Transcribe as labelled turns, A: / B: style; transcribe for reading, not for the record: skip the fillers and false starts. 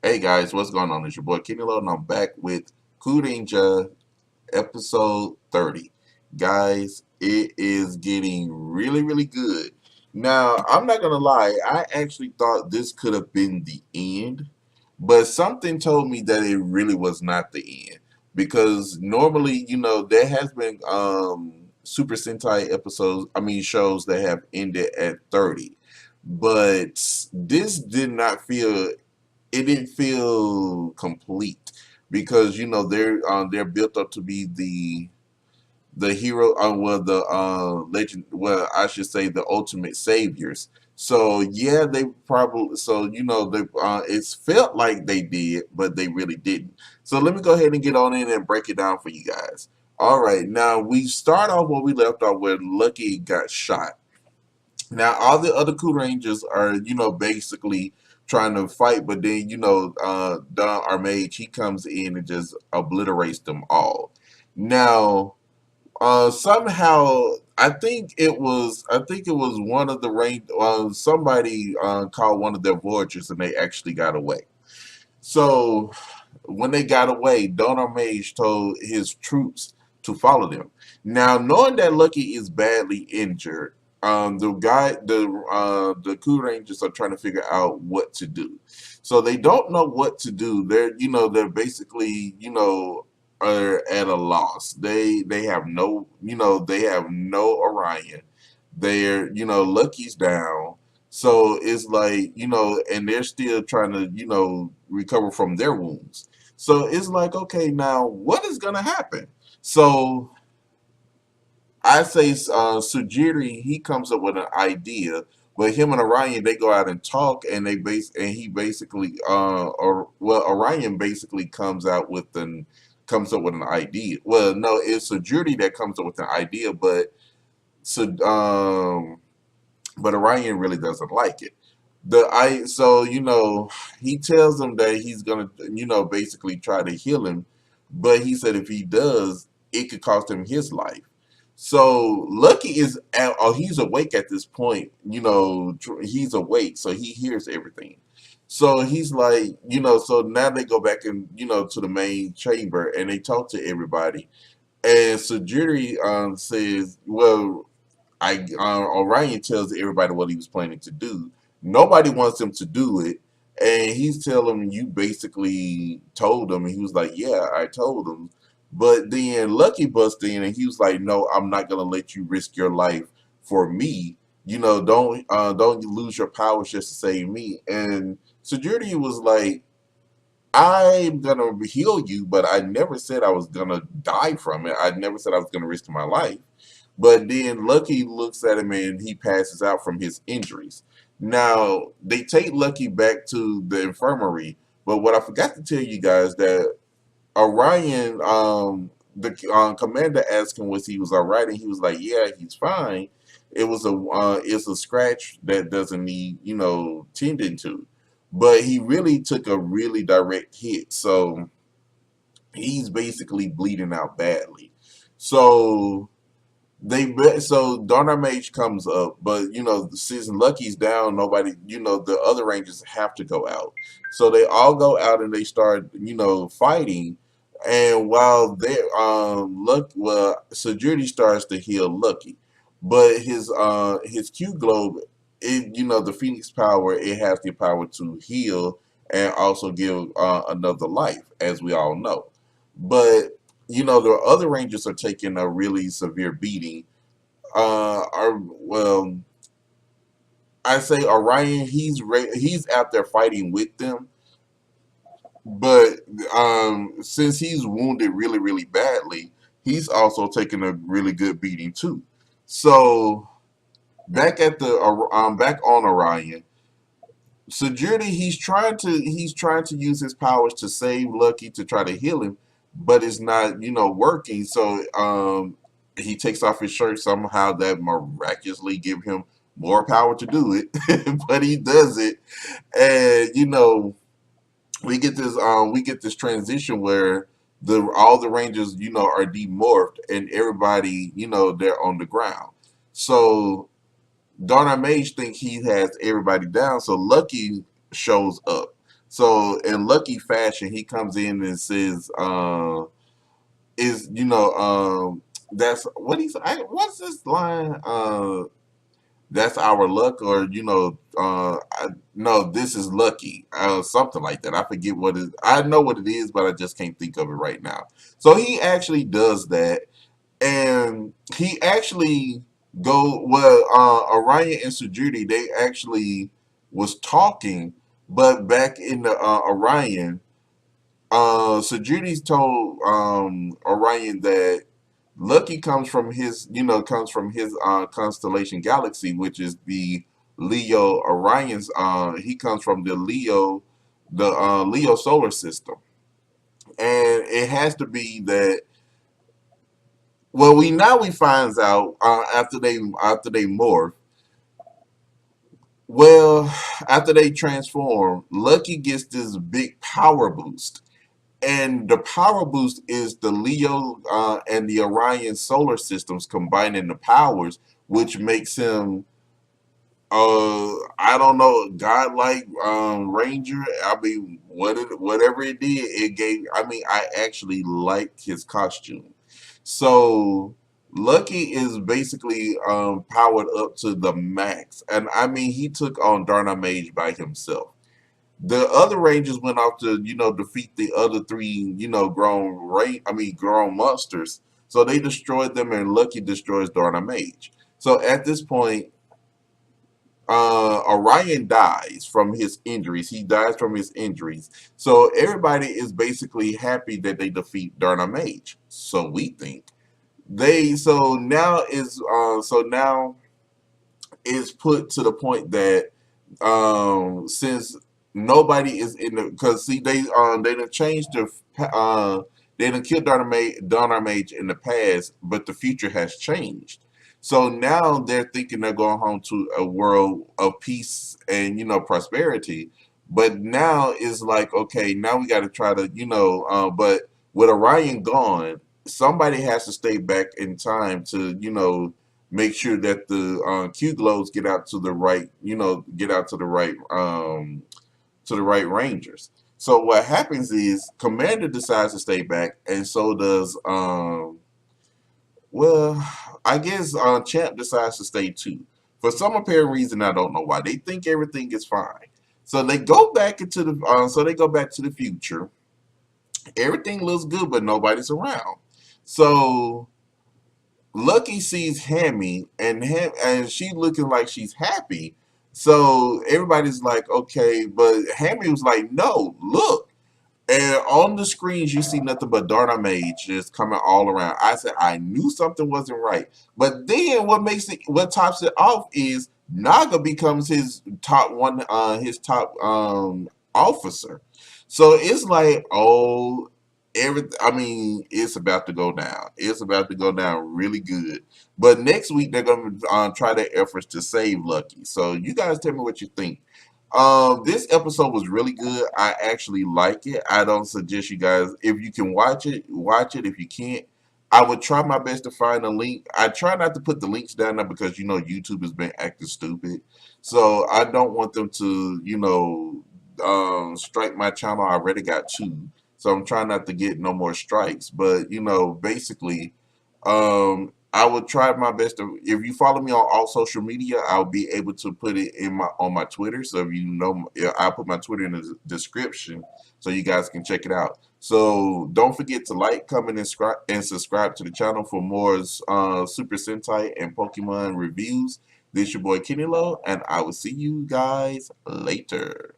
A: Hey guys, what's going on? It's your boy Kenny Lowe, and I'm back with Kurinja episode 30. Guys, it is getting really, really good. Now, I'm not gonna lie, I actually thought this could have been the end, but something told me that it really was not the end. Because normally, there has been Super Sentai episodes, shows that have ended at 30. But this did not feel it didn't feel complete because they're built up to be the hero well the legend well I should say the ultimate saviors. So yeah, they probably so they it's felt like they did, but they really didn't. So let me go ahead and get on in and break it down for you guys. All right, now we start off where we left off, where Lucky got shot. Now all the other Coup Rangers are, basically trying to fight, but then Don Armage, he comes in and just obliterates them all. Now somehow I think it was one of the range somebody called one of their Voyagers and they actually got away. So when they got away, Don Armage told his troops to follow them. Now, knowing that Lucky is badly injured, the Coup Rangers are trying to figure out what to do. So they don't know what to do. They're basically, are at a loss. They have no Orion. Lucky's down. So it's like, and they're still trying to, recover from their wounds. So it's like, okay, now what is gonna happen? So I say Sujiri, he comes up with an idea, but him and Orion, they go out and talk, and he basically or well Orion basically comes up with an idea. Well, no, it's Sujiri that comes up with an idea, so but Orion really doesn't like it. He tells him that he's gonna basically try to heal him, but he said if he does, it could cost him his life. So Lucky he's awake at this point. He's awake, so he hears everything. So he's like, so now they go back and to the main chamber and they talk to everybody. And Sujiri says, well, Orion tells everybody what he was planning to do. Nobody wants him to do it, and he's telling him, "You basically told him." And he was like, "Yeah, I told him." But then Lucky busted in, and he was like, "No, I'm not gonna let you risk your life for me. Don't lose your powers just to save me." And Security was like, I'm gonna heal you, but I never said I was gonna die from it. I never said I was gonna risk my life. But then Lucky looks at him and he passes out from his injuries. Now they take Lucky back to the infirmary, but what I forgot to tell you guys that Orion, the commander asked him was he was all right, and he was like, "Yeah, he's fine. It's a scratch that doesn't need tending to." But he really took a really direct hit, so he's basically bleeding out badly. So so Darnar Mage comes up, but since Lucky's down, nobody, the other Rangers have to go out. So they all go out and they start, fighting. And while they're Security starts to heal Lucky, but his Q globe, the Phoenix power, it has the power to heal and also give another life, as we all know. But the other Rangers are taking a really severe beating. Are well, I say Orion. He's out there fighting with them, but since he's wounded really really badly, he's also taking a really good beating too. So back on Orion, Security, he's trying to use his powers to save Lucky to try to heal him, but it's not working. So he takes off his shirt somehow that miraculously give him more power to do it, but he does it, and we get this transition where the all the Rangers are demorphed and everybody they're on the ground. So Darnar Mage think he has everybody down, so Lucky shows up. So in Lucky fashion, he comes in and says, "Is that's what he's what's this line? That's our luck, or no, this is lucky, something like that. I forget what it. I know what it is, but I just can't think of it right now. So he actually does that, and he actually go well. Orion and Sajudi, they actually was talking, but back in the Orion, Sajudi's told Orion that Lucky comes from his constellation galaxy, which is the Leo Orion's. He comes from the Leo solar system, and it has to be that. Well, we finds out after they morph. Well, after they transform, Lucky gets this big power boost, and the power boost is the Leo and the Orion solar systems combining the powers, which makes him I don't know, godlike ranger. I mean, whatever it did, it gave. I mean, I actually liked his costume. So Lucky is basically powered up to the max, and I mean, he took on Darna Mage by himself. The other Rangers went off to, defeat the other three, grown monsters. So they destroyed them, and Lucky destroys Darna Mage. So at this point, Orion dies from his injuries. He dies from his injuries. So everybody is basically happy that they defeat Darna Mage. So we think so now is put to the point that since nobody is in the because see they done changed they done killed Donna Mage in the past, but the future has changed. So now they're thinking they're going home to a world of peace and prosperity. But now it's like, okay, now we got to try to but with Orion gone, somebody has to stay back in time to make sure that the Q globes get out to the right, get out to the right rangers. So what happens is Commander decides to stay back, and so does well, I guess Champ decides to stay too. For some apparent reason, I don't know why. They think everything is fine. So they go back into the so they go back to the future. Everything looks good, but nobody's around. So Lucky sees Hammy, and she looking like she's happy. So everybody's like, okay, but Hammy was like, no, look. And on the screens, you see nothing but Darna Mage just coming all around. I said, I knew something wasn't right. But then what tops it off is Naga becomes his top officer. So it's like, oh, I mean, it's about to go down. It's about to go down really good. But next week they're gonna try their efforts to save Lucky. So you guys tell me what you think. This episode was really good. I actually like it. I don't suggest you guys, if you can watch it, watch it. If you can't, I would try my best to find a link. I try not to put the links down there because YouTube has been acting stupid. So I don't want them to, strike my channel. I already got two. So I'm trying not to get no more strikes. But basically, I would try my best to. If you follow me on all social media, I'll be able to put it on my Twitter. So if yeah, I'll put my Twitter in the description so you guys can check it out. So don't forget to like, comment, and subscribe to the channel for more Super Sentai and Pokemon reviews. This your boy Kenny Low, and I will see you guys later.